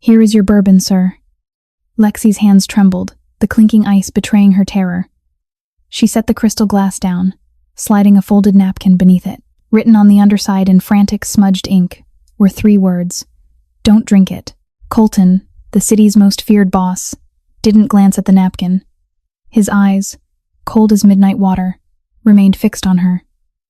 "Here is your bourbon, sir." Lexi's hands trembled, the clinking ice betraying her terror. She set the crystal glass down, sliding a folded napkin beneath it. Written on the underside in frantic, smudged ink were 3 words: "Don't drink it." Colton, the city's most feared boss, didn't glance at the napkin. His eyes, cold as midnight water, remained fixed on her.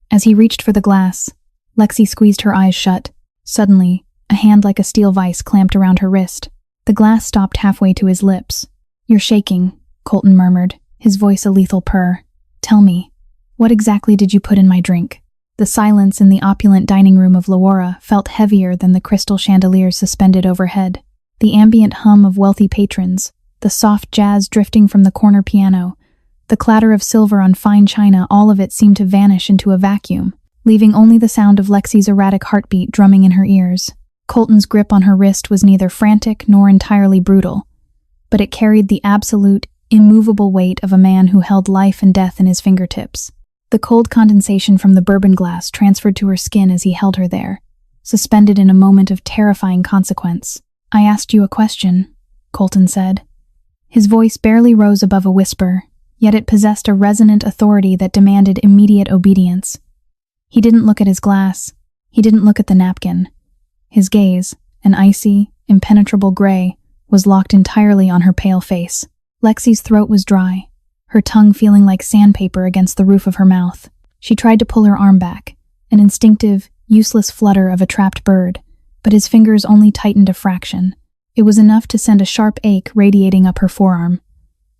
As he reached for the glass, Lexi squeezed her eyes shut. Suddenly, a hand like a steel vice clamped around her wrist. The glass stopped halfway to his lips. "You're shaking," Colton murmured, his voice a lethal purr. "Tell me, what exactly did you put in my drink?" The silence in the opulent dining room of Laura felt heavier than the crystal chandeliers suspended overhead. The ambient hum of wealthy patrons, the soft jazz drifting from the corner piano, the clatter of silver on fine china, all of it seemed to vanish into a vacuum, leaving only the sound of Lexi's erratic heartbeat drumming in her ears. Colton's grip on her wrist was neither frantic nor entirely brutal, but it carried the absolute, immovable weight of a man who held life and death in his fingertips. The cold condensation from the bourbon glass transferred to her skin as he held her there, suspended in a moment of terrifying consequence. "I asked you a question," Colton said. His voice barely rose above a whisper, yet it possessed a resonant authority that demanded immediate obedience. He didn't look at his glass. He didn't look at the napkin. His gaze, an icy, impenetrable gray, was locked entirely on her pale face. Lexi's throat was dry, her tongue feeling like sandpaper against the roof of her mouth. She tried to pull her arm back, an instinctive, useless flutter of a trapped bird, but his fingers only tightened a fraction. It was enough to send a sharp ache radiating up her forearm.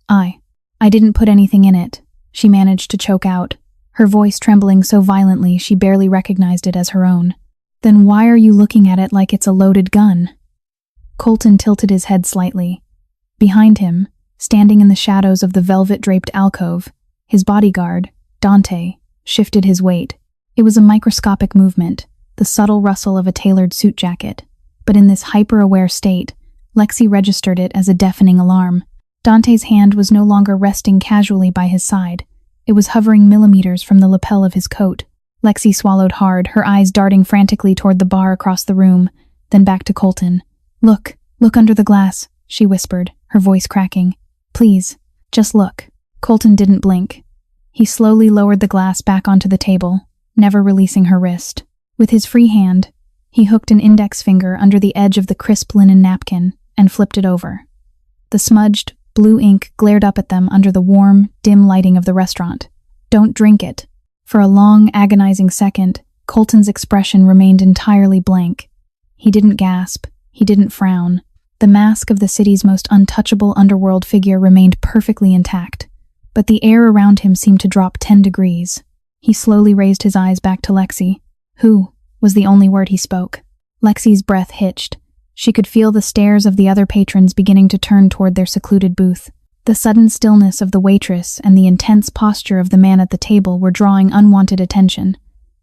I didn't put anything in it," she managed to choke out, her voice trembling so violently she barely recognized it as her own. "Then why are you looking at it like it's a loaded gun?" Colton tilted his head slightly. Behind him, standing in the shadows of the velvet-draped alcove, his bodyguard, Dante, shifted his weight. It was a microscopic movement, the subtle rustle of a tailored suit jacket, but in this hyper-aware state, Lexi registered it as a deafening alarm. Dante's hand was no longer resting casually by his side. It was hovering millimeters from the lapel of his coat. Lexi swallowed hard, her eyes darting frantically toward the bar across the room, then back to Colton. Look under the glass," she whispered, her voice cracking. "Please, just look." Colton didn't blink. He slowly lowered the glass back onto the table, never releasing her wrist. With his free hand, he hooked an index finger under the edge of the crisp linen napkin and flipped it over. The smudged, blue ink glared up at them under the warm, dim lighting of the restaurant. "Don't drink it." For a long, agonizing second, Colton's expression remained entirely blank. He didn't gasp. He didn't frown. The mask of the city's most untouchable underworld figure remained perfectly intact, but the air around him seemed to drop 10 degrees. He slowly raised his eyes back to Lexi. "Who?" was the only word he spoke. Lexi's breath hitched. She could feel the stares of the other patrons beginning to turn toward their secluded booth. The sudden stillness of the waitress and the intense posture of the man at the table were drawing unwanted attention.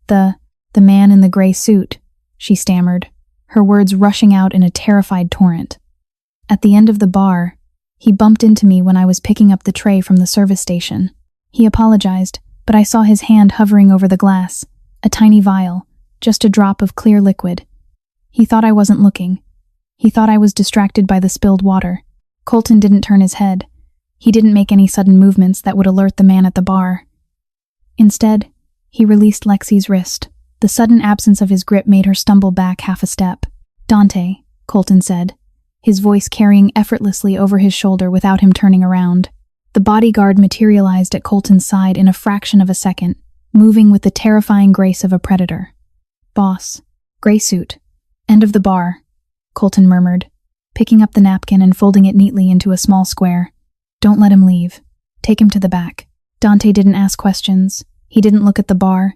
The man in the gray suit," she stammered, her words rushing out in a terrified torrent. "At the end of the bar, he bumped into me when I was picking up the tray from the service station. He apologized, but I saw his hand hovering over the glass, a tiny vial, just a drop of clear liquid. He thought I wasn't looking. He thought I was distracted by the spilled water." Colton didn't turn his head. He didn't make any sudden movements that would alert the man at the bar. Instead, he released Lexi's wrist. The sudden absence of his grip made her stumble back half a step. "Dante," Colton said, his voice carrying effortlessly over his shoulder without him turning around. The bodyguard materialized at Colton's side in a fraction of a second, moving with the terrifying grace of a predator. "Boss, gray suit, end of the bar," Colton murmured, picking up the napkin and folding it neatly into a small square. "Don't let him leave. Take him to the back." Dante didn't ask questions. He didn't look at the bar.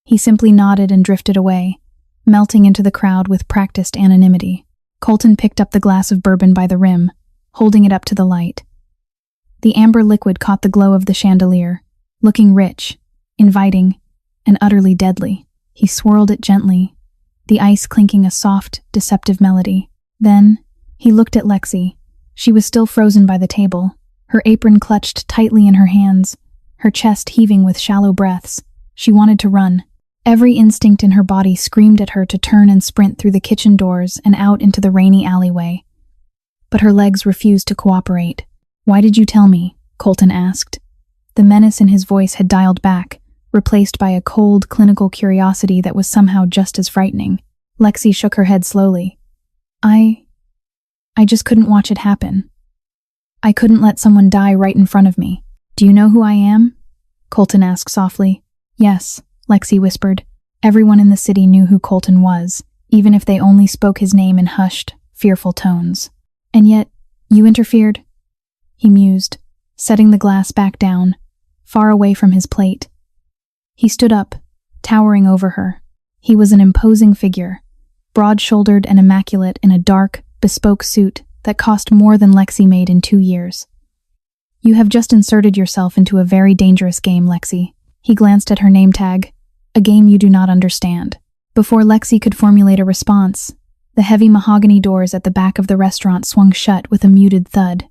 He simply nodded and drifted away, melting into the crowd with practiced anonymity. Colton picked up the glass of bourbon by the rim, holding it up to the light. The amber liquid caught the glow of the chandelier, looking rich, inviting, and utterly deadly. He swirled it gently, the ice clinking a soft, deceptive melody. Then, he looked at Lexi. She was still frozen by the table, her apron clutched tightly in her hands, her chest heaving with shallow breaths. She wanted to run. Every instinct in her body screamed at her to turn and sprint through the kitchen doors and out into the rainy alleyway. but her legs refused to cooperate. "Why did you tell me?" Colton asked. The menace in his voice had dialed back, replaced by a cold, clinical curiosity that was somehow just as frightening. Lexi shook her head slowly. I just couldn't watch it happen. I couldn't let someone die right in front of me. "Do you know who I am?" Colton asked softly. "Yes," Lexi whispered. Everyone in the city knew who Colton was, even if they only spoke his name in hushed, fearful tones. "And yet, you interfered?" He mused, setting the glass back down, far away from his plate. He stood up, towering over her. He was an imposing figure, broad-shouldered and immaculate in a dark, bespoke suit that cost more than Lexi made in 2 years. "You have just inserted yourself into a very dangerous game, Lexi." He glanced at her name tag. "A game you do not understand." Before Lexi could formulate a response, the heavy mahogany doors at the back of the restaurant swung shut with a muted thud.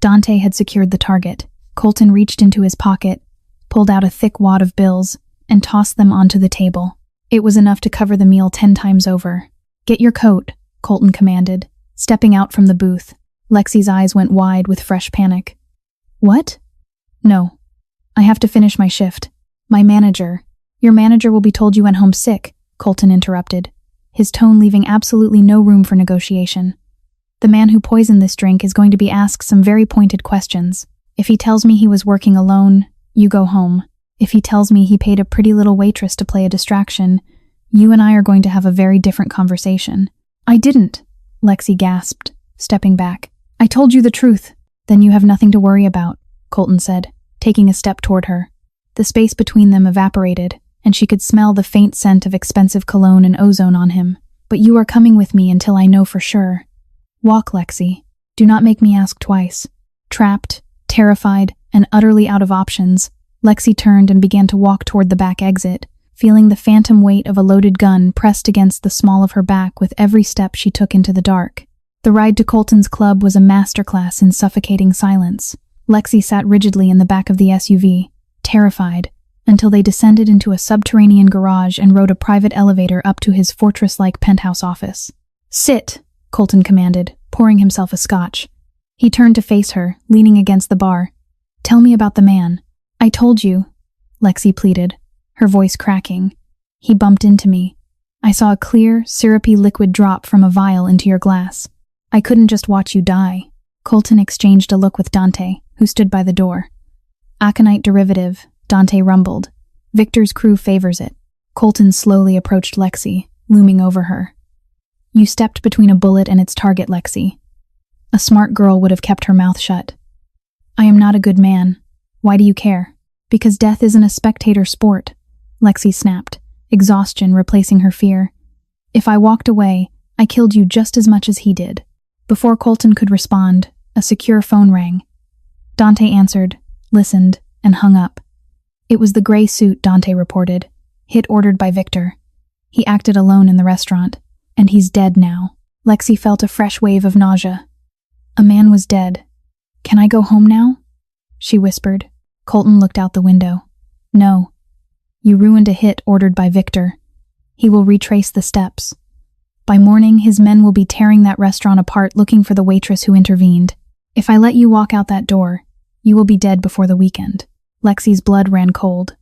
Dante had secured the target. Colton reached into his pocket, pulled out a thick wad of bills, and tossed them onto the table. It was enough to cover the meal 10 times over. "Get your coat," Colton commanded, stepping out from the booth. Lexi's eyes went wide with fresh panic. "What?" "No. I have to finish my shift. My manager—" "Your manager will be told you went home sick," Colton interrupted, his tone leaving absolutely no room for negotiation. "The man who poisoned this drink is going to be asked some very pointed questions. If he tells me he was working alone, you go home. If he tells me he paid a pretty little waitress to play a distraction, you and I are going to have a very different conversation." "I didn't," Lexi gasped, stepping back. "I told you the truth." "Then you have nothing to worry about," Colton said, taking a step toward her. The space between them evaporated, and she could smell the faint scent of expensive cologne and ozone on him. "But you are coming with me until I know for sure." "Walk, Lexi. Do not make me ask twice." Trapped, terrified, and utterly out of options, Lexi turned and began to walk toward the back exit, feeling the phantom weight of a loaded gun pressed against the small of her back with every step she took into the dark. The ride to Colton's club was a masterclass in suffocating silence. Lexi sat rigidly in the back of the SUV, terrified, until they descended into a subterranean garage and rode a private elevator up to his fortress-like penthouse office. "Sit," Colton commanded, pouring himself a scotch. He turned to face her, leaning against the bar. "Tell me about the man." "I told you," Lexi pleaded, her voice cracking. "He bumped into me. I saw a clear, syrupy liquid drop from a vial into your glass. I couldn't just watch you die." Colton exchanged a look with Dante, who stood by the door. "Aconite derivative," Dante rumbled. "Victor's crew favors it." Colton slowly approached Lexi, looming over her. "You stepped between a bullet and its target, Lexi. A smart girl would have kept her mouth shut." "I am not a good man. Why do you care?" "Because death isn't a spectator sport," Lexi snapped, exhaustion replacing her fear. "If I walked away, I killed you just as much as he did." Before Colton could respond, a secure phone rang. Dante answered, listened, and hung up. It was the gray suit, Dante reported. "Hit ordered by Victor. He acted alone in the restaurant, and he's dead now." Lexi felt a fresh wave of nausea. A man was dead. "Can I go home now?" she whispered. Colton looked out the window. "No. You ruined a hit ordered by Victor. He will retrace the steps. By morning, his men will be tearing that restaurant apart looking for the waitress who intervened. If I let you walk out that door, you will be dead before the weekend." Lexi's blood ran cold.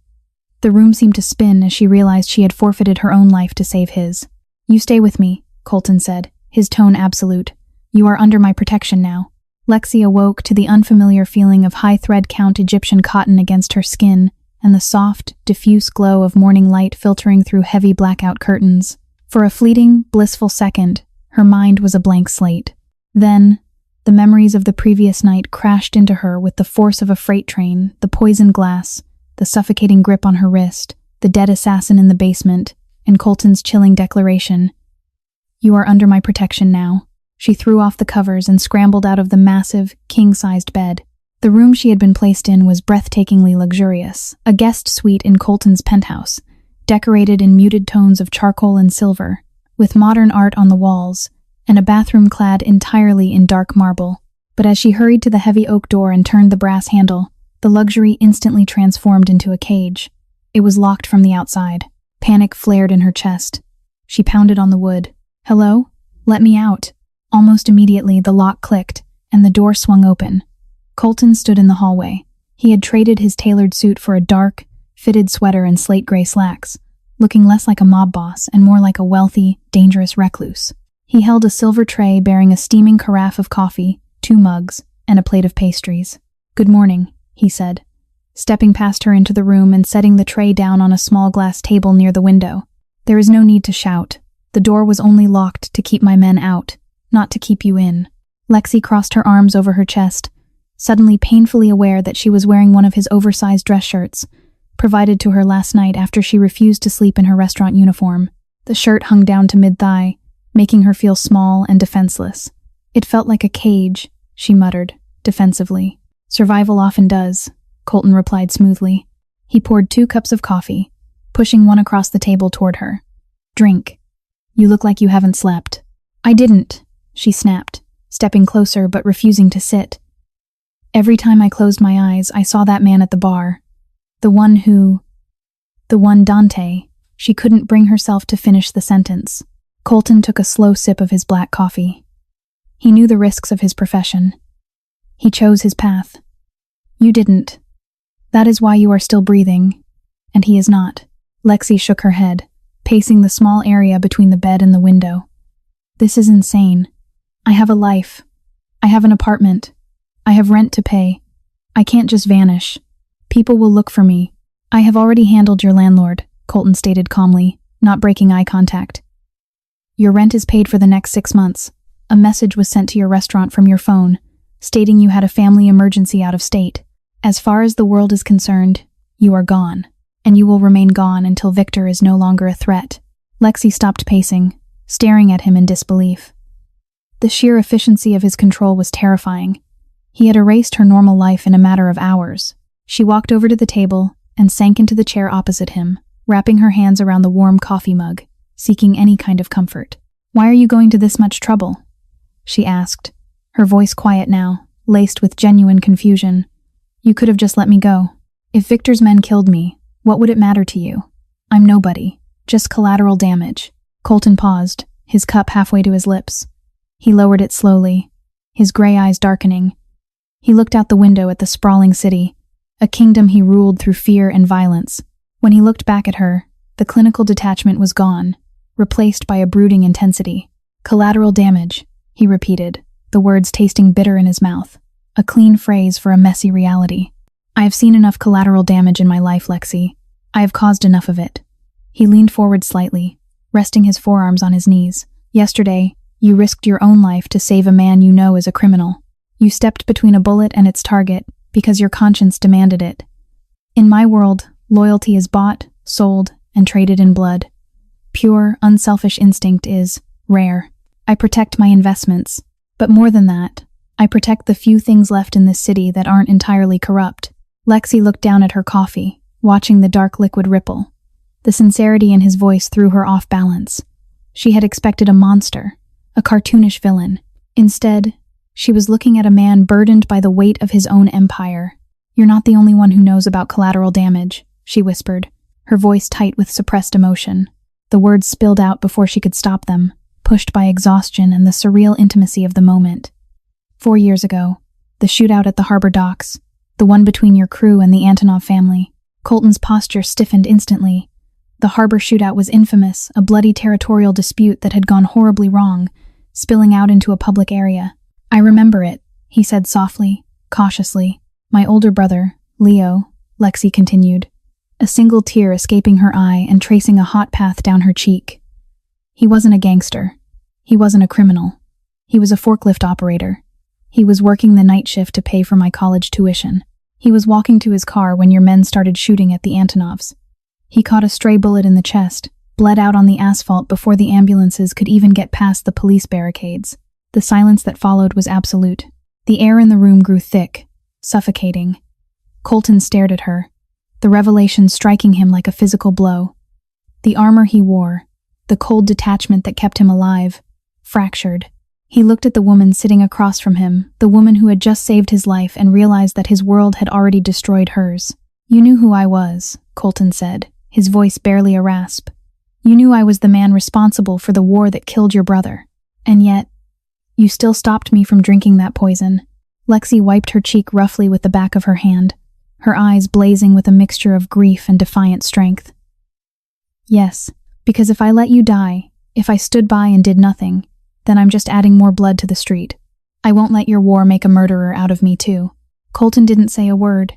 The room seemed to spin as she realized she had forfeited her own life to save his. "You stay with me," Colton said, his tone absolute. "You are under my protection now." Lexi awoke to the unfamiliar feeling of high thread count Egyptian cotton against her skin and the soft, diffuse glow of morning light filtering through heavy blackout curtains. For a fleeting, blissful second, her mind was a blank slate. Then, the memories of the previous night crashed into her with the force of a freight train, the poisoned glass, the suffocating grip on her wrist, the dead assassin in the basement, and Colton's chilling declaration. "You are under my protection now." She threw off the covers and scrambled out of the massive, king-sized bed. The room she had been placed in was breathtakingly luxurious, a guest suite in Colton's penthouse, decorated in muted tones of charcoal and silver, with modern art on the walls, and a bathroom clad entirely in dark marble. But as she hurried to the heavy oak door and turned the brass handle, the luxury instantly transformed into a cage. It was locked from the outside. Panic flared in her chest. She pounded on the wood. "Hello? Let me out." Almost immediately, the lock clicked, and the door swung open. Colton stood in the hallway. He had traded his tailored suit for a dark, fitted sweater and slate-gray slacks, looking less like a mob boss and more like a wealthy, dangerous recluse. He held a silver tray bearing a steaming carafe of coffee, 2 mugs, and a plate of pastries. "Good morning," he said, stepping past her into the room and setting the tray down on a small glass table near the window. "There is no need to shout. The door was only locked to keep my men out, not to keep you in." Lexi crossed her arms over her chest, suddenly painfully aware that she was wearing one of his oversized dress shirts, provided to her last night after she refused to sleep in her restaurant uniform. The shirt hung down to mid-thigh, making her feel small and defenseless. "It felt like a cage," she muttered, defensively. "Survival often does," Colton replied smoothly. He poured 2 cups of coffee, pushing one across the table toward her. "Drink. You look like you haven't slept." "I didn't," she snapped, stepping closer but refusing to sit. "Every time I closed my eyes, I saw that man at the bar. The one Dante." She couldn't bring herself to finish the sentence. Colton took a slow sip of his black coffee. He knew the risks of his profession. He chose his path. "You didn't. That is why you are still breathing, and he is not." Lexi shook her head, pacing the small area between the bed and the window. "This is insane. I have a life. I have an apartment. I have rent to pay. I can't just vanish. People will look for me." "I have already handled your landlord," Colton stated calmly, not breaking eye contact. "Your rent is paid for the next 6 months. A message was sent to your restaurant from your phone, stating you had a family emergency out of state. As far as the world is concerned, you are gone, and you will remain gone until Victor is no longer a threat." Lexi stopped pacing, staring at him in disbelief. The sheer efficiency of his control was terrifying. He had erased her normal life in a matter of hours. She walked over to the table and sank into the chair opposite him, wrapping her hands around the warm coffee mug, seeking any kind of comfort. "Why are you going to this much trouble?" she asked, her voice quiet now, laced with genuine confusion. "You could have just let me go. If Victor's men killed me, what would it matter to you? I'm nobody, just collateral damage." Colton paused, his cup halfway to his lips. He lowered it slowly, his gray eyes darkening. He looked out the window at the sprawling city, a kingdom he ruled through fear and violence. When he looked back at her, the clinical detachment was gone, replaced by a brooding intensity. "Collateral damage," he repeated, the words tasting bitter in his mouth. A clean phrase for a messy reality. "I have seen enough collateral damage in my life, Lexi. I have caused enough of it." He leaned forward slightly, resting his forearms on his knees. "Yesterday, you risked your own life to save a man you know is a criminal. You stepped between a bullet and its target because your conscience demanded it. In my world, loyalty is bought, sold, and traded in blood. Pure, unselfish instinct is rare. I protect my investments, but more than that, I protect the few things left in this city that aren't entirely corrupt." Lexi looked down at her coffee, watching the dark liquid ripple. The sincerity in his voice threw her off balance. She had expected a monster, a cartoonish villain. Instead, she was looking at a man burdened by the weight of his own empire. "You're not the only one who knows about collateral damage," she whispered, her voice tight with suppressed emotion. The words spilled out before she could stop them, pushed by exhaustion and the surreal intimacy of the moment. 4 years ago, the shootout at the harbor docks, the one between your crew and the Antonov family. Colton's posture stiffened instantly. The harbor shootout was infamous, a bloody territorial dispute that had gone horribly wrong, spilling out into a public area. "I remember it," he said softly, cautiously. "My older brother, Leo," Lexi continued, a single tear escaping her eye and tracing a hot path down her cheek. "He wasn't a gangster. He wasn't a criminal. He was a forklift operator. He was working the night shift to pay for my college tuition. He was walking to his car when your men started shooting at the Antonovs. He caught a stray bullet in the chest, bled out on the asphalt before the ambulances could even get past the police barricades. The silence that followed was absolute. The air in the room grew thick, suffocating. Colton stared at her, the revelation striking him like a physical blow. The armor he wore, the cold detachment that kept him alive, fractured. He looked at the woman sitting across from him, the woman who had just saved his life, and realized that his world had already destroyed hers. "You knew who I was," Colton said, his voice barely a rasp. "You knew I was the man responsible for the war that killed your brother. And yet, You still stopped me from drinking that poison. Lexi wiped her cheek roughly with the back of her hand, her eyes blazing with a mixture of grief and defiant strength. Yes, because if I let you die, if I stood by and did nothing, then I'm just adding more blood to the street. I won't let your war make a murderer out of me too. Colton didn't say a word.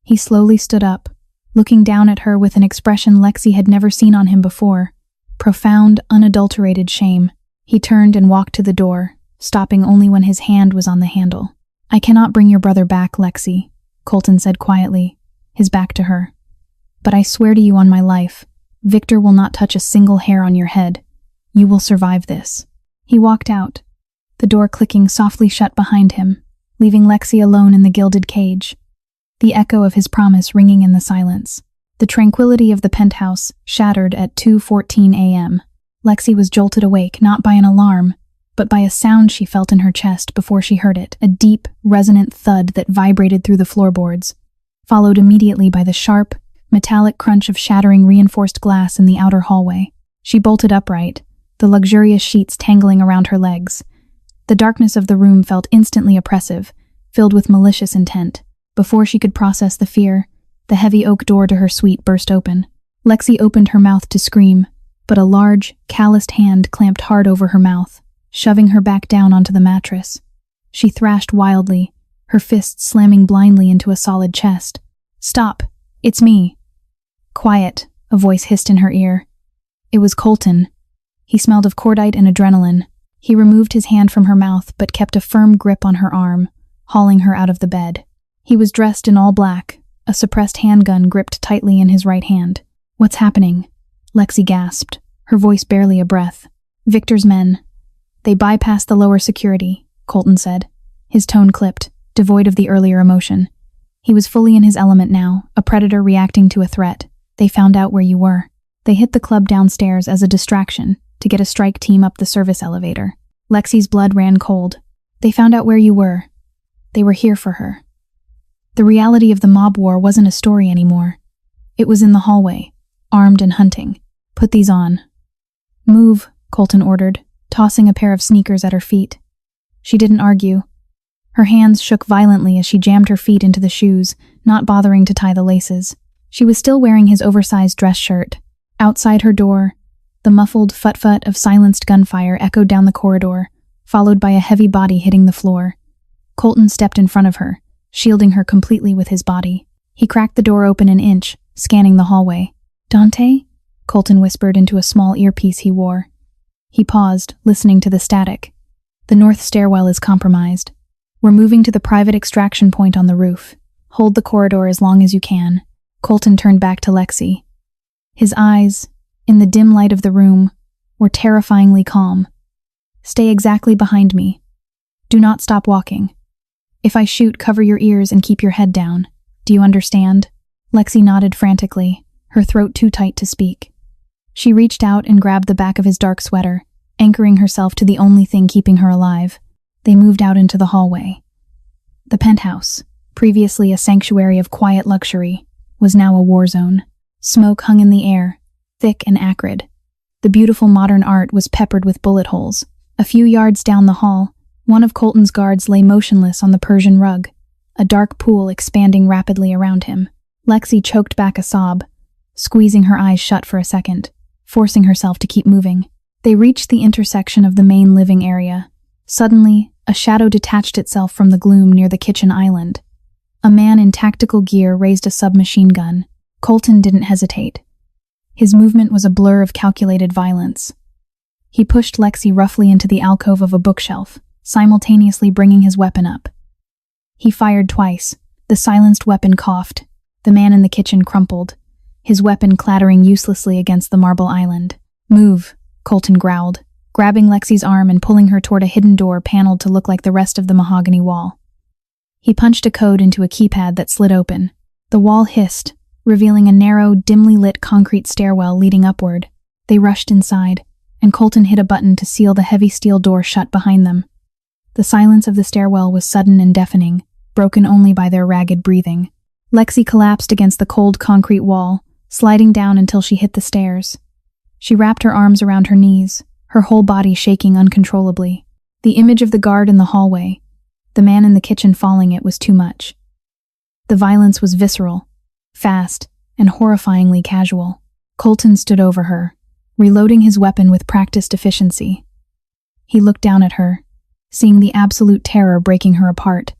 He slowly stood up, looking down at her with an expression Lexi had never seen on him before. Profound, unadulterated shame. He turned and walked to the door, stopping only when his hand was on the handle. I cannot bring your brother back, Lexi, Colton said quietly, his back to her. But I swear to you on my life, Victor will not touch a single hair on your head. You will survive this. He walked out, the door clicking softly shut behind him, leaving Lexi alone in the gilded cage, the echo of his promise ringing in the silence. The tranquility of the penthouse shattered at 2:14 a.m. Lexi was jolted awake not by an alarm, but by a sound she felt in her chest before she heard it, a deep, resonant thud that vibrated through the floorboards, followed immediately by the sharp, metallic crunch of shattering reinforced glass in the outer hallway. She bolted upright, the luxurious sheets tangling around her legs. The darkness of the room felt instantly oppressive, filled with malicious intent. Before she could process the fear, the heavy oak door to her suite burst open. Lexi opened her mouth to scream, but a large, calloused hand clamped hard over her mouth, shoving her back down onto the mattress. She thrashed wildly, her fists slamming blindly into a solid chest. "Stop! It's me!" "Quiet," a voice hissed in her ear. It was Colton. He smelled of cordite and adrenaline. He removed his hand from her mouth but kept a firm grip on her arm, hauling her out of the bed. He was dressed in all black, a suppressed handgun gripped tightly in his right hand. "What's happening?" Lexi gasped, her voice barely a breath. "Victor's men. They bypassed the lower security," Colton said, his tone clipped, devoid of the earlier emotion. He was fully in his element now, a predator reacting to a threat. "They found out where you were. They hit the club downstairs as a distraction to get a strike team up the service elevator." Lexi's blood ran cold. "They found out where you were. They were here for her." The reality of the mob war wasn't a story anymore. It was in the hallway, armed and hunting. "Put these on." "Move," Colton ordered, tossing a pair of sneakers at her feet. She didn't argue. Her hands shook violently as she jammed her feet into the shoes, not bothering to tie the laces. She was still wearing his oversized dress shirt. Outside her door, the muffled fut-fut of silenced gunfire echoed down the corridor, followed by a heavy body hitting the floor. Colton stepped in front of her, shielding her completely with his body. He cracked the door open an inch, scanning the hallway. "Dante?" Colton whispered into a small earpiece he wore. He paused, listening to the static. "The north stairwell is compromised. We're moving to the private extraction point on the roof. Hold the corridor as long as you can." Colton turned back to Lexi. His eyes, in the dim light of the room, were terrifyingly calm. "Stay exactly behind me. Do not stop walking. If I shoot, cover your ears and keep your head down. Do you understand?" Lexi nodded frantically, her throat too tight to speak. She reached out and grabbed the back of his dark sweater, anchoring herself to the only thing keeping her alive. They moved out into the hallway. The penthouse, previously a sanctuary of quiet luxury, was now a war zone. Smoke hung in the air, thick and acrid. The beautiful modern art was peppered with bullet holes. A few yards down the hall, one of Colton's guards lay motionless on the Persian rug, a dark pool expanding rapidly around him. Lexi choked back a sob, squeezing her eyes shut for a second, forcing herself to keep moving. They reached the intersection of the main living area. Suddenly, a shadow detached itself from the gloom near the kitchen island. A man in tactical gear raised a submachine gun. Colton didn't hesitate. His movement was a blur of calculated violence. He pushed Lexi roughly into the alcove of a bookshelf, simultaneously bringing his weapon up. He fired twice. The silenced weapon coughed. The man in the kitchen crumpled, his weapon clattering uselessly against the marble island. "Move," Colton growled, grabbing Lexi's arm and pulling her toward a hidden door paneled to look like the rest of the mahogany wall. He punched a code into a keypad that slid open. The wall hissed, revealing a narrow, dimly lit concrete stairwell leading upward. They rushed inside, and Colton hit a button to seal the heavy steel door shut behind them. The silence of the stairwell was sudden and deafening, broken only by their ragged breathing. Lexi collapsed against the cold concrete wall, sliding down until she hit the stairs. She wrapped her arms around her knees, her whole body shaking uncontrollably. The image of the guard in the hallway, the man in the kitchen falling it was too much. The violence was visceral, fast, and horrifyingly casual. Colton stood over her, reloading his weapon with practiced efficiency. He looked down at her, seeing the absolute terror breaking her apart.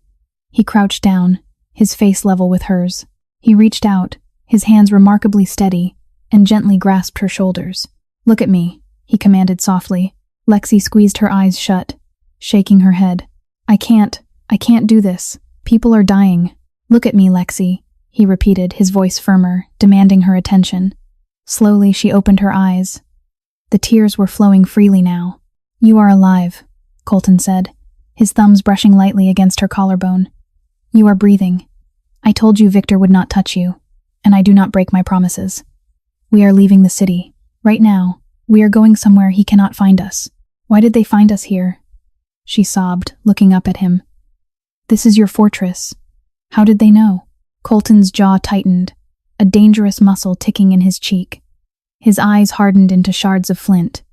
He crouched down, his face level with hers. He reached out, his hands remarkably steady, and gently grasped her shoulders. "Look at me," he commanded softly. Lexi squeezed her eyes shut, shaking her head. I can't do this. People are dying." "Look at me, Lexi," he repeated, his voice firmer, demanding her attention. Slowly, she opened her eyes. The tears were flowing freely now. "You are alive," Colton said, his thumbs brushing lightly against her collarbone. "You are breathing. I told you Victor would not touch you, and I do not break my promises. We are leaving the city. Right now, we are going somewhere he cannot find us." "Why did they find us here?" she sobbed, looking up at him. "This is your fortress. How did they know?" Colton's jaw tightened, a dangerous muscle ticking in his cheek. His eyes hardened into shards of flint.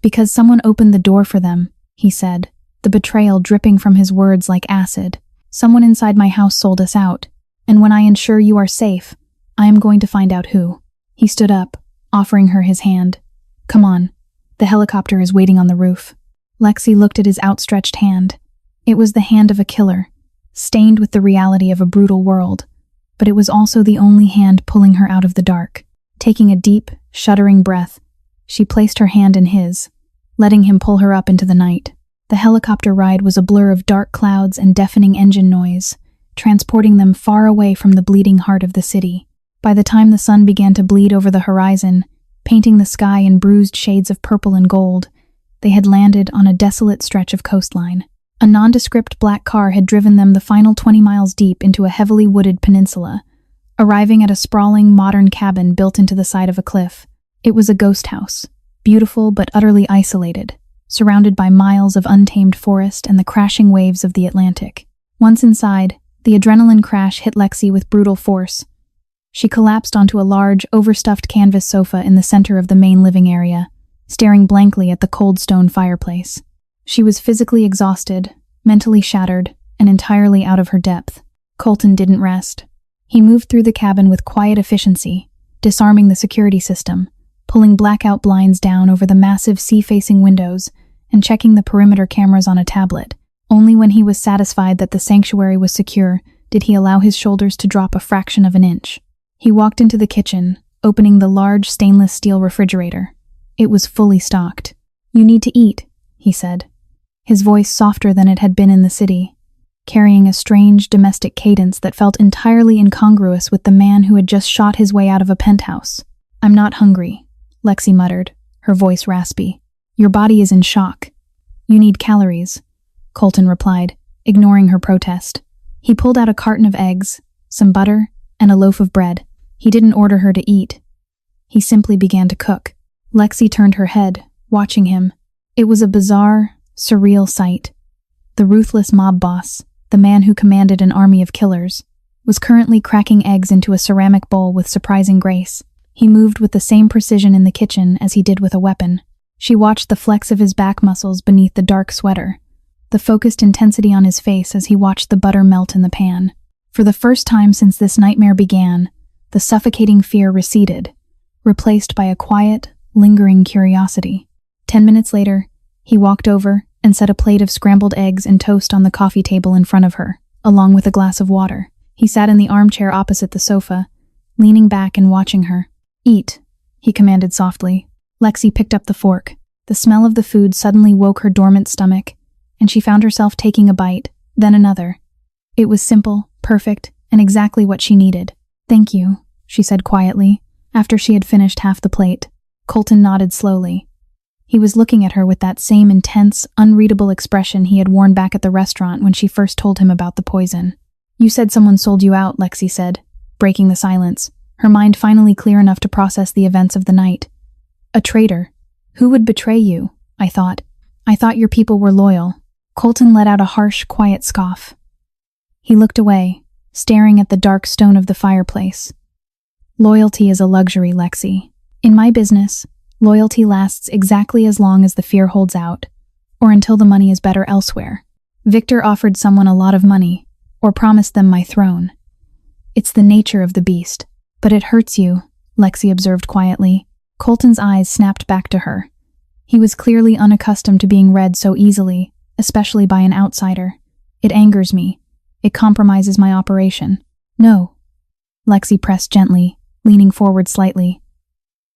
"Because someone opened the door for them," he said, the betrayal dripping from his words like acid. "Someone inside my house sold us out, and when I ensure you are safe, I am going to find out who." He stood up, offering her his hand. "Come on. The helicopter is waiting on the roof." Lexi looked at his outstretched hand. It was the hand of a killer, stained with the reality of a brutal world, but it was also the only hand pulling her out of the dark. Taking a deep, shuddering breath, she placed her hand in his, letting him pull her up into the night. The helicopter ride was a blur of dark clouds and deafening engine noise, transporting them far away from the bleeding heart of the city. By the time the sun began to bleed over the horizon, painting the sky in bruised shades of purple and gold, they had landed on a desolate stretch of coastline. A nondescript black car had driven them the final 20 miles deep into a heavily wooded peninsula, arriving at a sprawling, modern cabin built into the side of a cliff. It was a ghost house, beautiful but utterly isolated, surrounded by miles of untamed forest and the crashing waves of the Atlantic. Once inside, the adrenaline crash hit Lexi with brutal force. She collapsed onto a large, overstuffed canvas sofa in the center of the main living area, staring blankly at the cold stone fireplace. She was physically exhausted, mentally shattered, and entirely out of her depth. Colton didn't rest. He moved through the cabin with quiet efficiency, disarming the security system, pulling blackout blinds down over the massive sea-facing windows, and checking the perimeter cameras on a tablet. Only when he was satisfied that the sanctuary was secure did he allow his shoulders to drop a fraction of an inch. He walked into the kitchen, opening the large stainless steel refrigerator. It was fully stocked. "You need to eat," he said, his voice softer than it had been in the city, carrying a strange domestic cadence that felt entirely incongruous with the man who had just shot his way out of a penthouse. "I'm not hungry," Lexi muttered, her voice raspy. "Your body is in shock. You need calories," Colton replied, ignoring her protest. He pulled out a carton of eggs, some butter, and a loaf of bread. He didn't order her to eat. He simply began to cook. Lexi turned her head, watching him. It was a bizarre, surreal sight. The ruthless mob boss, the man who commanded an army of killers, was currently cracking eggs into a ceramic bowl with surprising grace. He moved with the same precision in the kitchen as he did with a weapon. She watched the flex of his back muscles beneath the dark sweater, the focused intensity on his face as he watched the butter melt in the pan. For the first time since this nightmare began, the suffocating fear receded, replaced by a quiet, lingering curiosity. 10 minutes later, he walked over and set a plate of scrambled eggs and toast on the coffee table in front of her, along with a glass of water. He sat in the armchair opposite the sofa, leaning back and watching her. "Eat," he commanded softly. Lexi picked up the fork. The smell of the food suddenly woke her dormant stomach, and she found herself taking a bite, then another. It was simple, perfect, and exactly what she needed. "Thank you," she said quietly, after she had finished half the plate. Colton nodded slowly. He was looking at her with that same intense, unreadable expression he had worn back at the restaurant when she first told him about the poison. "You said someone sold you out," Lexi said, breaking the silence, her mind finally clear enough to process the events of the night. "A traitor. Who would betray you? I thought your people were loyal." Colton let out a harsh, quiet scoff. He looked away, staring at the dark stone of the fireplace. "Loyalty is a luxury, Lexi. In my business, loyalty lasts exactly as long as the fear holds out, or until the money is better elsewhere. Victor offered someone a lot of money, or promised them my throne. It's the nature of the beast. But it hurts you, Lexi observed quietly. Colton's eyes snapped back to her. He was clearly unaccustomed to being read so easily, especially by an outsider. It angers me. It compromises my operation. No. Lexi pressed gently, leaning forward slightly.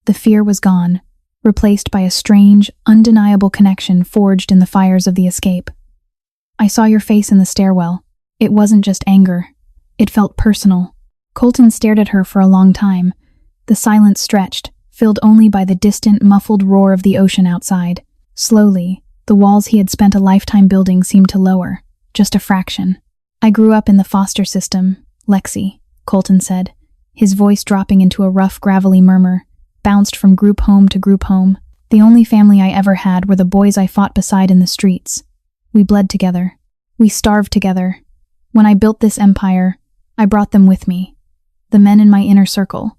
The fear was gone, replaced by a strange, undeniable connection forged in the fires of the escape. I saw your face in the stairwell. It wasn't just anger. It felt personal. Colton stared at her for a long time. The silence stretched, filled only by the distant, muffled roar of the ocean outside. Slowly, the walls he had spent a lifetime building seemed to lower, just a fraction. I grew up in the foster system, Lexi, Colton said, his voice dropping into a rough, gravelly murmur, bounced from group home to group home. The only family I ever had were the boys I fought beside in the streets. We bled together. We starved together. When I built this empire, I brought them with me. The men in my inner circle.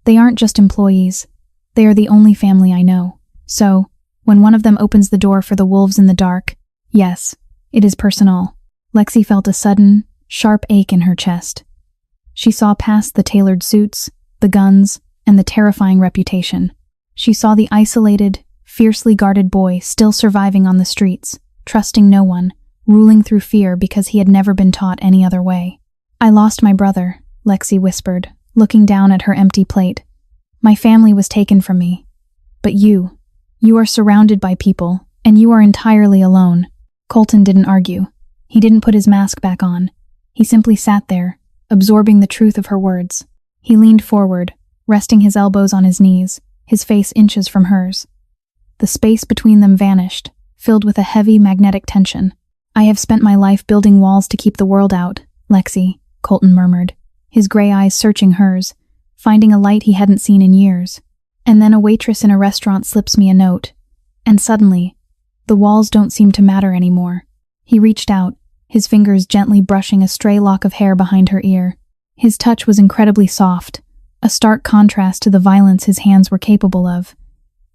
They aren't just employees. They are the only family I know. So, when one of them opens the door for the wolves in the dark, yes, it is personal. Lexi felt a sudden, sharp ache in her chest. She saw past the tailored suits, the guns, and the terrifying reputation. She saw the isolated, fiercely guarded boy still surviving on the streets, trusting no one, ruling through fear because he had never been taught any other way. I lost my brother, Lexi whispered, looking down at her empty plate. My family was taken from me. But you are surrounded by people, and you are entirely alone. Colton didn't argue. He didn't put his mask back on. He simply sat there, absorbing the truth of her words. He leaned forward, resting his elbows on his knees, his face inches from hers. The space between them vanished, filled with a heavy magnetic tension. I have spent my life building walls to keep the world out, Lexi, Colton murmured, his gray eyes searching hers, finding a light he hadn't seen in years. And then a waitress in a restaurant slips me a note. And suddenly, the walls don't seem to matter anymore. He reached out, his fingers gently brushing a stray lock of hair behind her ear. His touch was incredibly soft, a stark contrast to the violence his hands were capable of.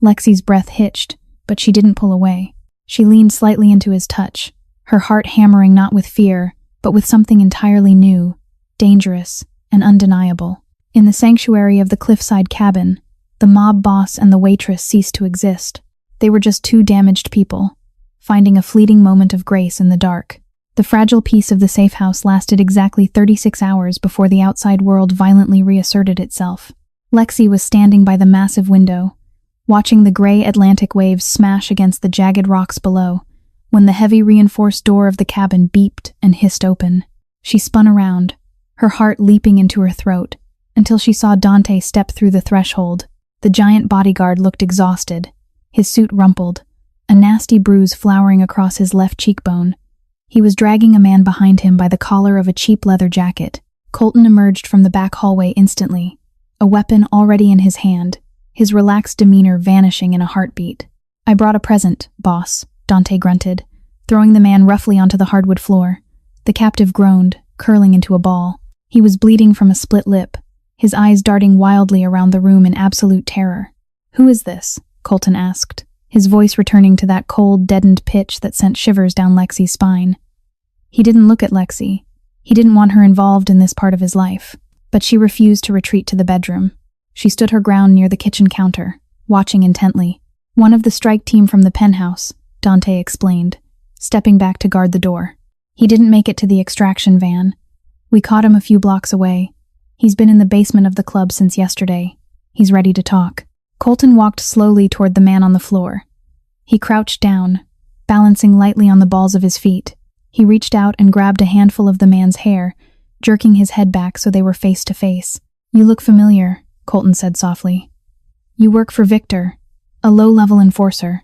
Lexi's breath hitched, but she didn't pull away. She leaned slightly into his touch, her heart hammering not with fear, but with something entirely new, dangerous, and undeniable. In the sanctuary of the cliffside cabin, the mob boss and the waitress ceased to exist. They were just two damaged people, finding a fleeting moment of grace in the dark. The fragile peace of the safe house lasted exactly 36 hours before the outside world violently reasserted itself. Lexi was standing by the massive window, watching the gray Atlantic waves smash against the jagged rocks below, when the heavy reinforced door of the cabin beeped and hissed open. She spun around, her heart leaping into her throat, until she saw Dante step through the threshold. The giant bodyguard looked exhausted, his suit rumpled, a nasty bruise flowering across his left cheekbone. He was dragging a man behind him by the collar of a cheap leather jacket. Colton emerged from the back hallway instantly, a weapon already in his hand, his relaxed demeanor vanishing in a heartbeat. I brought a present, boss, Dante grunted, throwing the man roughly onto the hardwood floor. The captive groaned, curling into a ball. He was bleeding from a split lip, his eyes darting wildly around the room in absolute terror. Who is this? Colton asked, his voice returning to that cold, deadened pitch that sent shivers down Lexi's spine. He didn't look at Lexi. He didn't want her involved in this part of his life, but she refused to retreat to the bedroom. She stood her ground near the kitchen counter, watching intently. One of the strike team from the penthouse, Dante explained, stepping back to guard the door. He didn't make it to the extraction van. We caught him a few blocks away. He's been in the basement of the club since yesterday. He's ready to talk. Colton walked slowly toward the man on the floor. He crouched down, balancing lightly on the balls of his feet. He reached out and grabbed a handful of the man's hair, jerking his head back so they were face to face. You look familiar, Colton said softly. You work for Victor, a low-level enforcer,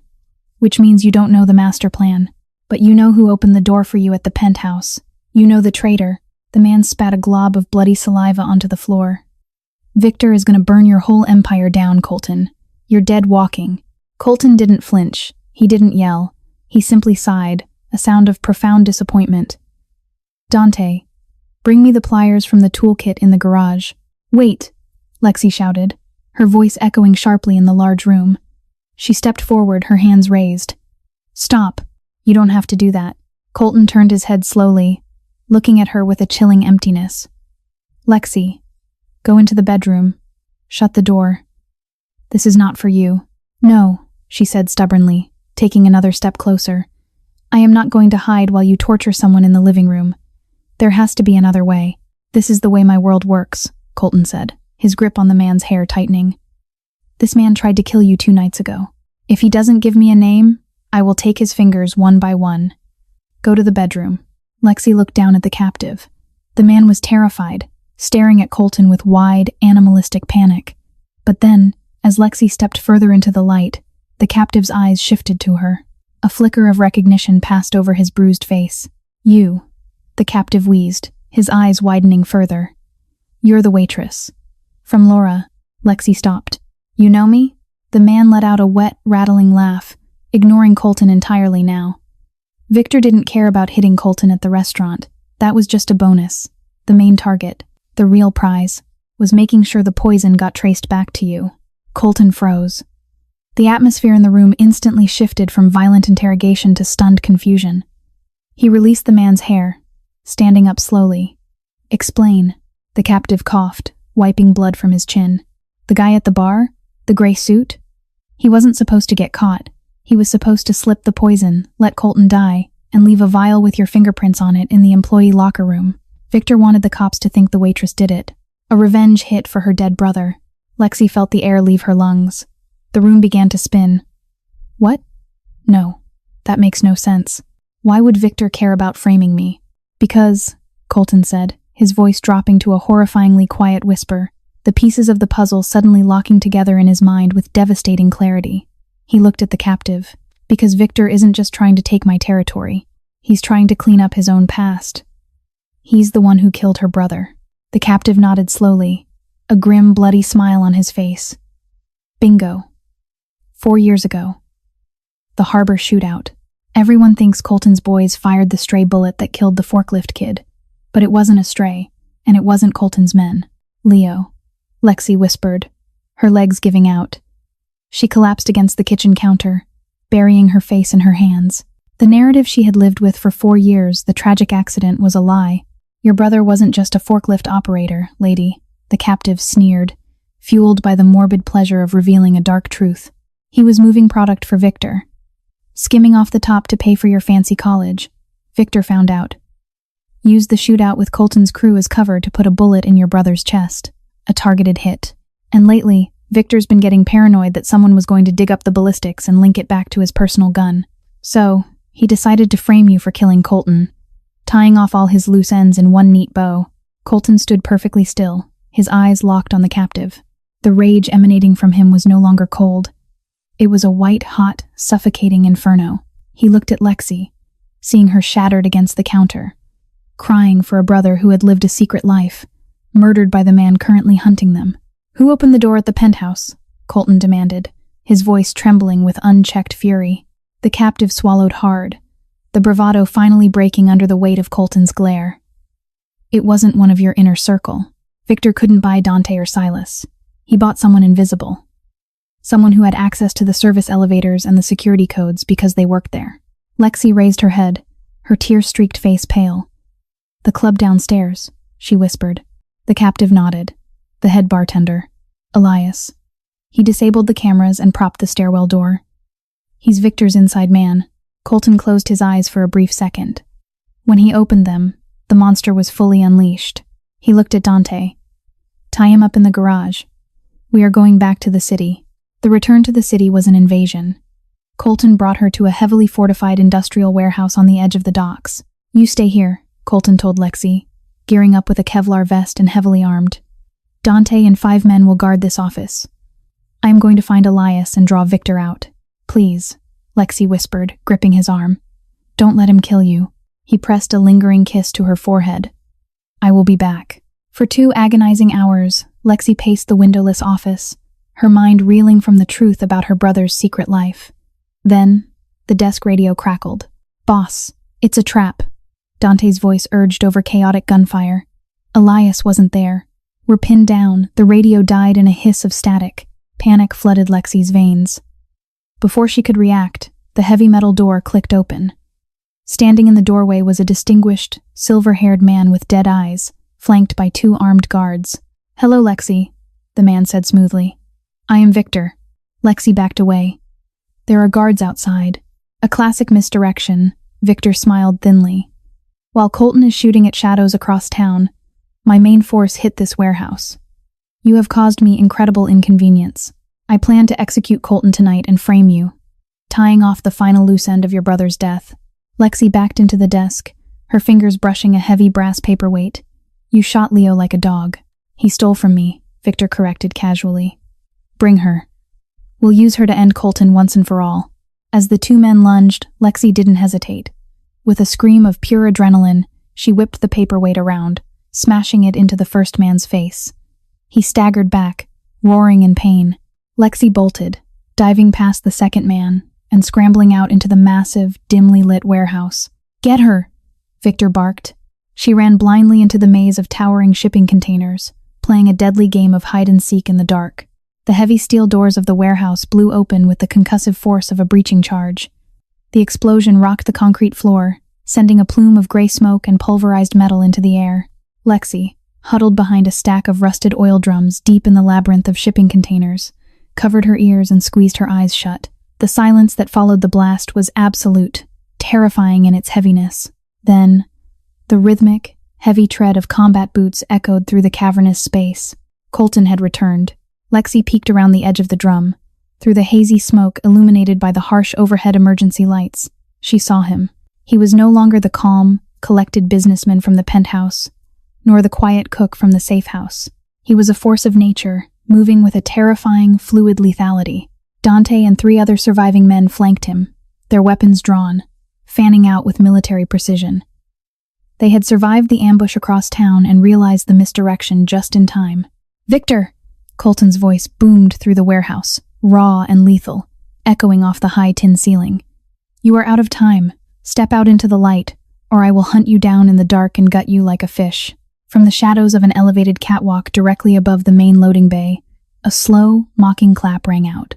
which means you don't know the master plan. But you know who opened the door for you at the penthouse. You know the traitor. The man spat a glob of bloody saliva onto the floor. Victor is going to burn your whole empire down, Colton. You're dead walking. Colton didn't flinch. He didn't yell. He simply sighed, a sound of profound disappointment. Dante, bring me the pliers from the toolkit in the garage. Wait, Lexi shouted, her voice echoing sharply in the large room. She stepped forward, her hands raised. Stop. You don't have to do that. Colton turned his head slowly, looking at her with a chilling emptiness. Lexi, go into the bedroom. Shut the door. This is not for you. No, she said stubbornly, taking another step closer. I am not going to hide while you torture someone in the living room. There has to be another way. This is the way my world works, Colton said, his grip on the man's hair tightening. This man tried to kill you 2 nights ago. If he doesn't give me a name, I will take his fingers one by one. Go to the bedroom. Lexi looked down at the captive. The man was terrified, staring at Colton with wide, animalistic panic. But then, as Lexi stepped further into the light, the captive's eyes shifted to her. A flicker of recognition passed over his bruised face. You, the captive wheezed, his eyes widening further. You're the waitress. From Laura. Lexi stopped. You know me? The man let out a wet, rattling laugh, ignoring Colton entirely now. Victor didn't care about hitting Colton at the restaurant. That was just a bonus. The main target, the real prize, was making sure the poison got traced back to you. Colton froze. The atmosphere in the room instantly shifted from violent interrogation to stunned confusion. He released the man's hair, standing up slowly. Explain. The captive coughed, wiping blood from his chin. The guy at the bar? The gray suit? He wasn't supposed to get caught. He was supposed to slip the poison, let Colton die, and leave a vial with your fingerprints on it in the employee locker room. Victor wanted the cops to think the waitress did it. A revenge hit for her dead brother. Lexi felt the air leave her lungs. The room began to spin. What? No, that makes no sense. Why would Victor care about framing me? Because, Colton said, his voice dropping to a horrifyingly quiet whisper, the pieces of the puzzle suddenly locking together in his mind with devastating clarity. He looked at the captive. Because Victor isn't just trying to take my territory. He's trying to clean up his own past. He's the one who killed her brother. The captive nodded slowly, a grim, bloody smile on his face. Bingo. 4 years ago. The harbor shootout. Everyone thinks Colton's boys fired the stray bullet that killed the forklift kid. But it wasn't a stray, and it wasn't Colton's men. Leo. Lexi whispered, her legs giving out. She collapsed against the kitchen counter, burying her face in her hands. The narrative she had lived with for 4 years, the tragic accident, was a lie. Your brother wasn't just a forklift operator, lady, the captive sneered, fueled by the morbid pleasure of revealing a dark truth. He was moving product for Victor. Skimming off the top to pay for your fancy college, Victor found out. Used the shootout with Colton's crew as cover to put a bullet in your brother's chest. A targeted hit. And lately, Victor's been getting paranoid that someone was going to dig up the ballistics and link it back to his personal gun. So, he decided to frame you for killing Colton, tying off all his loose ends in one neat bow. Colton stood perfectly still, his eyes locked on the captive. The rage emanating from him was no longer cold. It was a white-hot, suffocating inferno. He looked at Lexi, seeing her shattered against the counter, crying for a brother who had lived a secret life, murdered by the man currently hunting them. Who opened the door at the penthouse? Colton demanded, his voice trembling with unchecked fury. The captive swallowed hard, the bravado finally breaking under the weight of Colton's glare. It wasn't one of your inner circle. Victor couldn't buy Dante or Silas. He bought someone invisible. Someone who had access to the service elevators and the security codes because they worked there. Lexi raised her head, her tear-streaked face pale. The club downstairs, she whispered. The captive nodded. The head bartender. Elias. He disabled the cameras and propped the stairwell door. He's Victor's inside man. Colton closed his eyes for a brief second. When he opened them, the monster was fully unleashed. He looked at Dante. Tie him up in the garage. We are going back to the city. The return to the city was an invasion. Colton brought her to a heavily fortified industrial warehouse on the edge of the docks. You stay here, Colton told Lexi, gearing up with a Kevlar vest and heavily armed. Dante and 5 men will guard this office. I am going to find Elias and draw Victor out. Please, Lexi whispered, gripping his arm. Don't let him kill you. He pressed a lingering kiss to her forehead. I will be back. For 2 agonizing hours, Lexi paced the windowless office, her mind reeling from the truth about her brother's secret life. Then, the desk radio crackled. Boss, it's a trap. Dante's voice urged over chaotic gunfire. Elias wasn't there. We're pinned down. The radio died in a hiss of static. Panic flooded Lexi's veins. Before she could react, the heavy metal door clicked open. Standing in the doorway was a distinguished, silver-haired man with dead eyes, flanked by 2 armed guards. "Hello, Lexi," the man said smoothly. "I am Victor." Lexi backed away. "There are guards outside." A classic misdirection, Victor smiled thinly. "While Colton is shooting at shadows across town, my main force hit this warehouse. You have caused me incredible inconvenience. I plan to execute Colton tonight and frame you, tying off the final loose end of your brother's death." Lexi backed into the desk, her fingers brushing a heavy brass paperweight. "You shot Leo like a dog." "He stole from me," Victor corrected casually. "Bring her. We'll use her to end Colton once and for all." As the 2 men lunged, Lexi didn't hesitate. With a scream of pure adrenaline, she whipped the paperweight around, smashing it into the first man's face. He staggered back, roaring in pain. Lexi bolted, diving past the second man and scrambling out into the massive, dimly lit warehouse. "Get her!" Victor barked. She ran blindly into the maze of towering shipping containers, playing a deadly game of hide-and-seek in the dark. The heavy steel doors of the warehouse blew open with the concussive force of a breaching charge. The explosion rocked the concrete floor, sending a plume of gray smoke and pulverized metal into the air. Lexi, huddled behind a stack of rusted oil drums deep in the labyrinth of shipping containers, covered her ears and squeezed her eyes shut. The silence that followed the blast was absolute, terrifying in its heaviness. Then, the rhythmic, heavy tread of combat boots echoed through the cavernous space. Colton had returned. Lexi peeked around the edge of the drum. Through the hazy smoke illuminated by the harsh overhead emergency lights, she saw him. He was no longer the calm, collected businessman from the penthouse, nor the quiet cook from the safe house. He was a force of nature, moving with a terrifying, fluid lethality. Dante and 3 other surviving men flanked him, their weapons drawn, fanning out with military precision. They had survived the ambush across town and realized the misdirection just in time. "Victor!" Colton's voice boomed through the warehouse, raw and lethal, echoing off the high tin ceiling. "You are out of time. Step out into the light, or I will hunt you down in the dark and gut you like a fish." From the shadows of an elevated catwalk directly above the main loading bay, a slow, mocking clap rang out.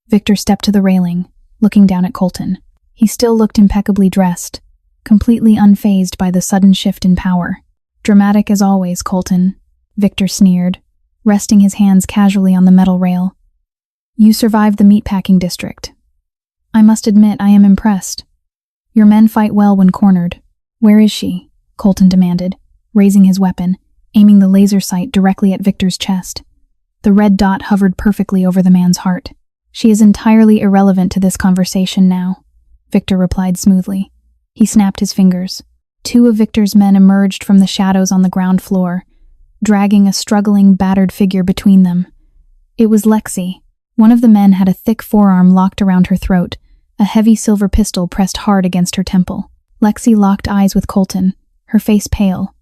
Victor stepped to the railing, looking down at Colton. He still looked impeccably dressed, completely unfazed by the sudden shift in power. "Dramatic as always, Colton," Victor sneered, resting his hands casually on the metal rail. "You survived the meatpacking district. I must admit I am impressed. Your men fight well when cornered." "Where is she?" Colton demanded, raising his weapon, aiming the laser sight directly at Victor's chest. The red dot hovered perfectly over the man's heart. "She is entirely irrelevant to this conversation now," Victor replied smoothly. He snapped his fingers. 2 of Victor's men emerged from the shadows on the ground floor, dragging a struggling, battered figure between them. It was Lexi. One of the men had a thick forearm locked around her throat, a heavy silver pistol pressed hard against her temple. Lexi locked eyes with Colton, her face pale,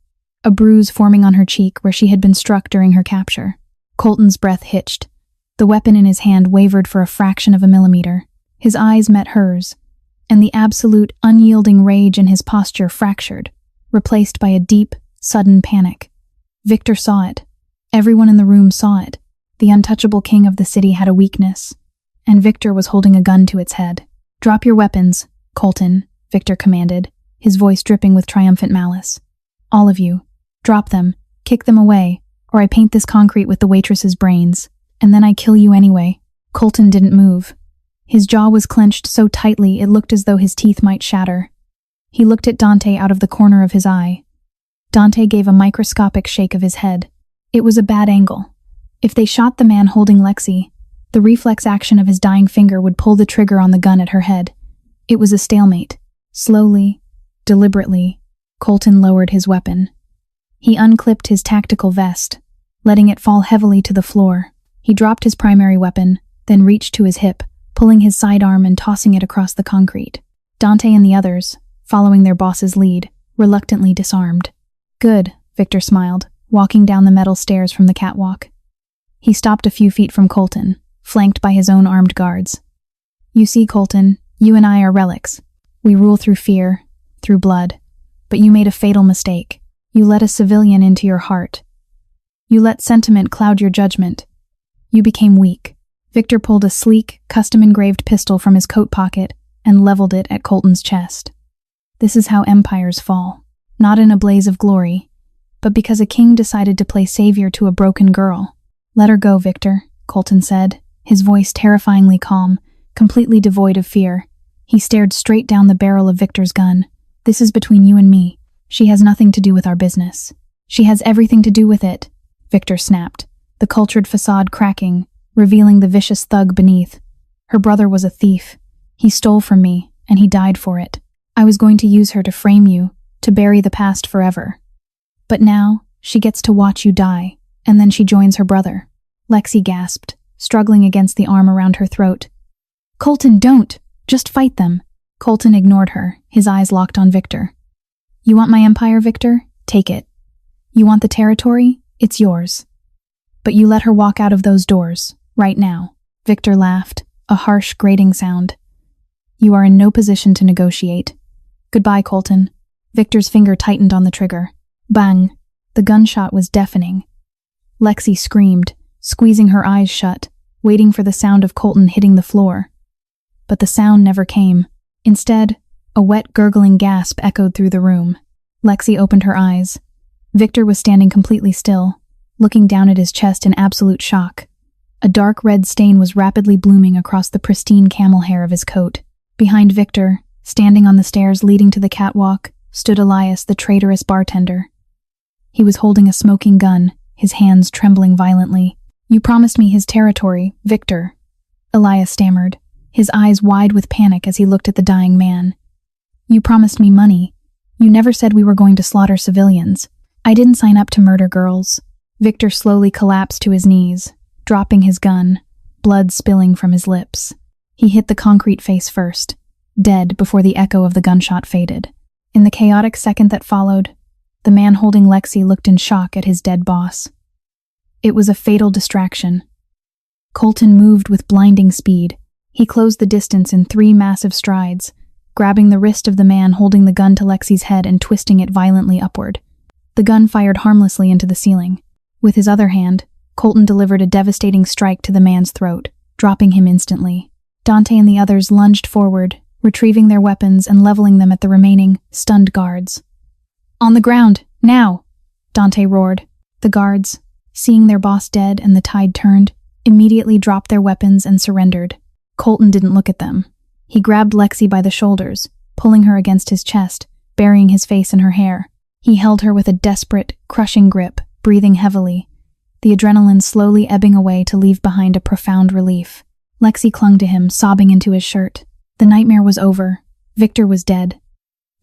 a bruise forming on her cheek where she had been struck during her capture. Colton's breath hitched. The weapon in his hand wavered for a fraction of a millimeter. His eyes met hers, and the absolute, unyielding rage in his posture fractured, replaced by a deep, sudden panic. Victor saw it. Everyone in the room saw it. The untouchable king of the city had a weakness, and Victor was holding a gun to its head. "Drop your weapons, Colton," Victor commanded, his voice dripping with triumphant malice. "All of you. Drop them, kick them away, or I paint this concrete with the waitress's brains, and then I kill you anyway." Colton didn't move. His jaw was clenched so tightly it looked as though his teeth might shatter. He looked at Dante out of the corner of his eye. Dante gave a microscopic shake of his head. It was a bad angle. If they shot the man holding Lexi, the reflex action of his dying finger would pull the trigger on the gun at her head. It was a stalemate. Slowly, deliberately, Colton lowered his weapon. He unclipped his tactical vest, letting it fall heavily to the floor. He dropped his primary weapon, then reached to his hip, pulling his sidearm and tossing it across the concrete. Dante and the others, following their boss's lead, reluctantly disarmed. "Good," Victor smiled, walking down the metal stairs from the catwalk. He stopped a few feet from Colton, flanked by his own armed guards. "You see, Colton, you and I are relics. We rule through fear, through blood. But you made a fatal mistake. You let a civilian into your heart. You let sentiment cloud your judgment. You became weak." Victor pulled a sleek, custom-engraved pistol from his coat pocket and leveled it at Colton's chest. This is how empires fall. Not in a blaze of glory, but because a king decided to play savior to a broken girl. Let her go, Victor, Colton said, his voice terrifyingly calm, completely devoid of fear. He stared straight down the barrel of Victor's gun. This is between you and me. She has nothing to do with our business. She has everything to do with it, Victor snapped, the cultured facade cracking, revealing the vicious thug beneath. Her brother was a thief. He stole from me, and he died for it. I was going to use her to frame you, to bury the past forever. But now, she gets to watch you die, and then she joins her brother. Lexi gasped, struggling against the arm around her throat. Colton, don't! Just fight them. Colton ignored her, his eyes locked on Victor. You want my empire, Victor? Take it. You want the territory? It's yours. But you let her walk out of those doors, right now. Victor laughed, a harsh, grating sound. You are in no position to negotiate. Goodbye, Colton. Victor's finger tightened on the trigger. Bang! The gunshot was deafening. Lexi screamed, squeezing her eyes shut, waiting for the sound of Colton hitting the floor. But the sound never came. Instead, a wet, gurgling gasp echoed through the room. Lexi opened her eyes. Victor was standing completely still, looking down at his chest in absolute shock. A dark red stain was rapidly blooming across the pristine camel hair of his coat. Behind Victor, standing on the stairs leading to the catwalk, stood Elias, the traitorous bartender. He was holding a smoking gun, his hands trembling violently. You promised me his territory, Victor, Elias stammered, his eyes wide with panic as he looked at the dying man. You promised me money. You never said we were going to slaughter civilians. I didn't sign up to murder girls. Victor slowly collapsed to his knees, dropping his gun, blood spilling from his lips. He hit the concrete face first, dead before the echo of the gunshot faded. In the chaotic second that followed, the man holding Lexi looked in shock at his dead boss. It was a fatal distraction. Colton moved with blinding speed. He closed the distance in 3 massive strides, grabbing the wrist of the man holding the gun to Lexi's head and twisting it violently upward. The gun fired harmlessly into the ceiling. With his other hand, Colton delivered a devastating strike to the man's throat, dropping him instantly. Dante and the others lunged forward, retrieving their weapons and leveling them at the remaining, stunned guards. On the ground, now! Dante roared. The guards, seeing their boss dead and the tide turned, immediately dropped their weapons and surrendered. Colton didn't look at them. He grabbed Lexi by the shoulders, pulling her against his chest, burying his face in her hair. He held her with a desperate, crushing grip, breathing heavily, the adrenaline slowly ebbing away to leave behind a profound relief. Lexi clung to him, sobbing into his shirt. The nightmare was over. Victor was dead.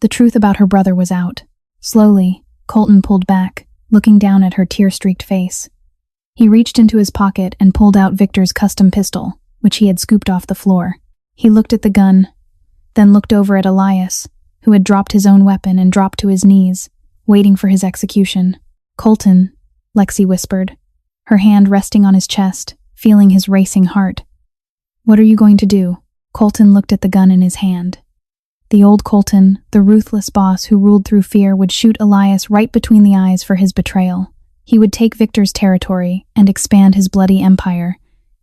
The truth about her brother was out. Slowly, Colton pulled back, looking down at her tear-streaked face. He reached into his pocket and pulled out Victor's custom pistol, which he had scooped off the floor. He looked at the gun, then looked over at Elias, who had dropped his own weapon and dropped to his knees, waiting for his execution. Colton, Lexi whispered, her hand resting on his chest, feeling his racing heart. What are you going to do? Colton looked at the gun in his hand. The old Colton, the ruthless boss who ruled through fear, would shoot Elias right between the eyes for his betrayal. He would take Victor's territory and expand his bloody empire.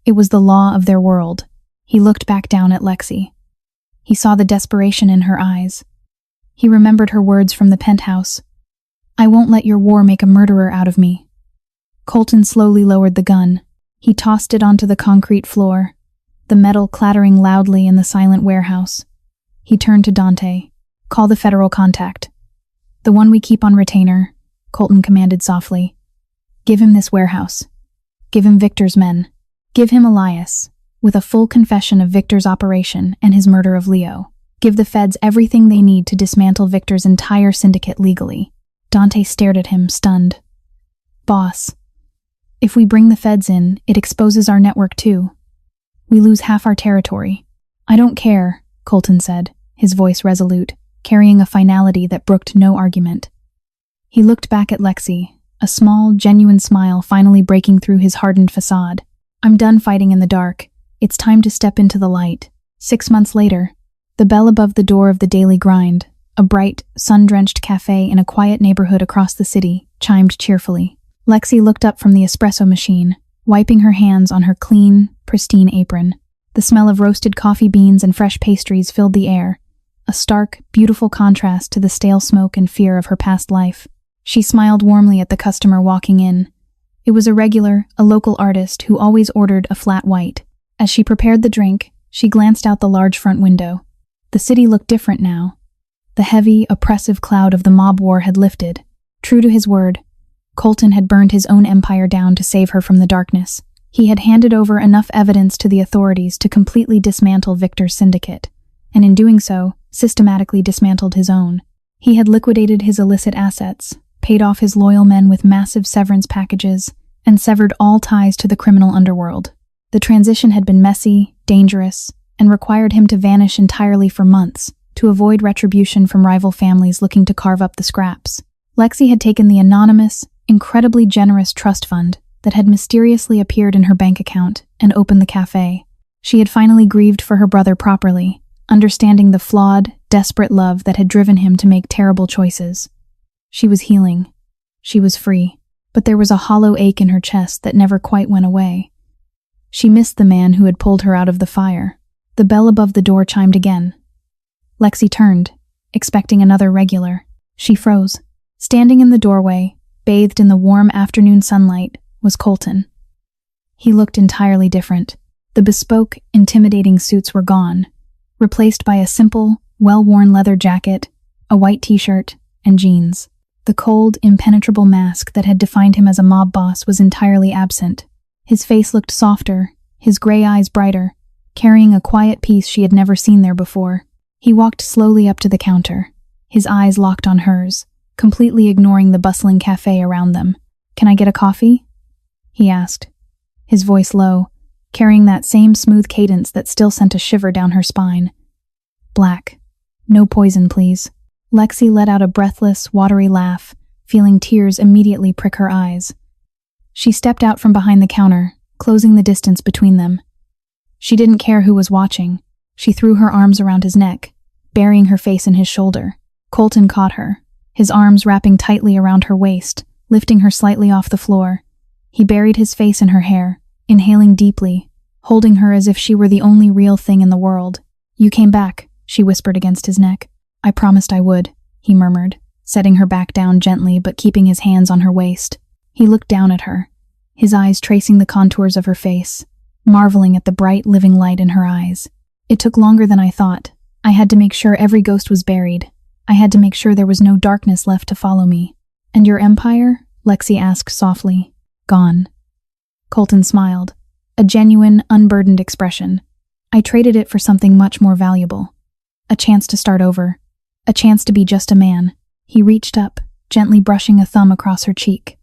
It was the law of their world. He looked back down at Lexi. He saw the desperation in her eyes. He remembered her words from the penthouse. I won't let your war make a murderer out of me. Colton slowly lowered the gun. He tossed it onto the concrete floor, the metal clattering loudly in the silent warehouse. He turned to Dante. Call the federal contact. The one we keep on retainer, Colton commanded softly. Give him this warehouse. Give him Victor's men. Give him Elias, with a full confession of Victor's operation and his murder of Leo. Give the feds everything they need to dismantle Victor's entire syndicate legally. Dante stared at him, stunned. Boss, if we bring the feds in, it exposes our network too. We lose half our territory. I don't care, Colton said, his voice resolute, carrying a finality that brooked no argument. He looked back at Lexi, a small, genuine smile finally breaking through his hardened facade. I'm done fighting in the dark. It's time to step into the light. 6 months later, the bell above the door of the Daily Grind, a bright, sun-drenched cafe in a quiet neighborhood across the city, chimed cheerfully. Lexi looked up from the espresso machine, wiping her hands on her clean, pristine apron. The smell of roasted coffee beans and fresh pastries filled the air, a stark, beautiful contrast to the stale smoke and fear of her past life. She smiled warmly at the customer walking in. It was a local artist who always ordered a flat white. As she prepared the drink, she glanced out the large front window. The city looked different now. The heavy, oppressive cloud of the mob war had lifted. True to his word, Colton had burned his own empire down to save her from the darkness. He had handed over enough evidence to the authorities to completely dismantle Victor's syndicate, and in doing so, systematically dismantled his own. He had liquidated his illicit assets, paid off his loyal men with massive severance packages, and severed all ties to the criminal underworld. The transition had been messy, dangerous, and required him to vanish entirely for months, to avoid retribution from rival families looking to carve up the scraps. Lexi had taken the anonymous, incredibly generous trust fund that had mysteriously appeared in her bank account and opened the cafe. She had finally grieved for her brother properly, understanding the flawed, desperate love that had driven him to make terrible choices. She was healing. She was free. But there was a hollow ache in her chest that never quite went away. She missed the man who had pulled her out of the fire. The bell above the door chimed again. Lexi turned, expecting another regular. She froze. Standing in the doorway, bathed in the warm afternoon sunlight, was Colton. He looked entirely different. The bespoke, intimidating suits were gone, replaced by a simple, well-worn leather jacket, a white t-shirt, and jeans. The cold, impenetrable mask that had defined him as a mob boss was entirely absent. His face looked softer, his gray eyes brighter, carrying a quiet peace she had never seen there before. He walked slowly up to the counter, his eyes locked on hers, completely ignoring the bustling cafe around them. "Can I get a coffee?" he asked, his voice low, carrying that same smooth cadence that still sent a shiver down her spine. "Black. No poison, please." Lexi let out a breathless, watery laugh, feeling tears immediately prick her eyes. She stepped out from behind the counter, closing the distance between them. She didn't care who was watching. She threw her arms around his neck, burying her face in his shoulder. Colton caught her, his arms wrapping tightly around her waist, lifting her slightly off the floor. He buried his face in her hair, inhaling deeply, holding her as if she were the only real thing in the world. "You came back," she whispered against his neck. "I promised I would," he murmured, setting her back down gently but keeping his hands on her waist. He looked down at her, his eyes tracing the contours of her face, marveling at the bright, living light in her eyes. "It took longer than I thought. I had to make sure every ghost was buried. I had to make sure there was no darkness left to follow me." "And your empire?" Lexi asked softly. "Gone." Colton smiled, a genuine, unburdened expression. "I traded it for something much more valuable. A chance to start over. A chance to be just a man." He reached up, gently brushing a thumb across her cheek.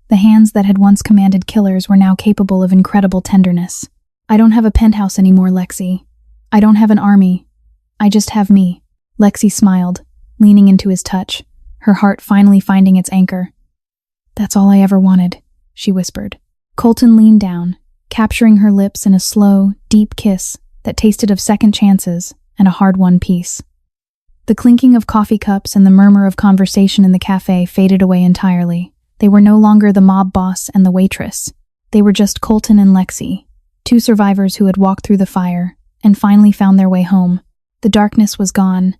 The hands that had once commanded killers were now capable of incredible tenderness. "I don't have a penthouse anymore, Lexi. I don't have an army. I just have me." Lexi smiled, leaning into his touch, her heart finally finding its anchor. "That's all I ever wanted," she whispered. Colton leaned down, capturing her lips in a slow, deep kiss that tasted of second chances and a hard-won peace. The clinking of coffee cups and the murmur of conversation in the cafe faded away entirely. They were no longer the mob boss and the waitress. They were just Colton and Lexi, two survivors who had walked through the fire and finally found their way home. The darkness was gone,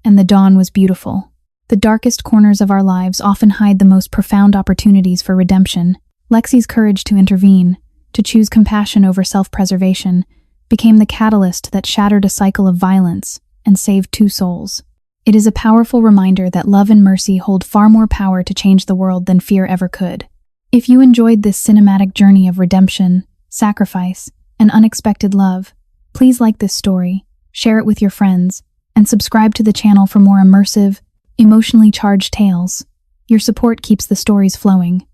and the dawn was beautiful. The darkest corners of our lives often hide the most profound opportunities for redemption. Lexi's courage to intervene, to choose compassion over self-preservation, became the catalyst that shattered a cycle of violence and saved two souls. It is a powerful reminder that love and mercy hold far more power to change the world than fear ever could. If you enjoyed this cinematic journey of redemption, sacrifice, and unexpected love, please like this story, share it with your friends, and subscribe to the channel for more immersive, emotionally charged tales. Your support keeps the stories flowing.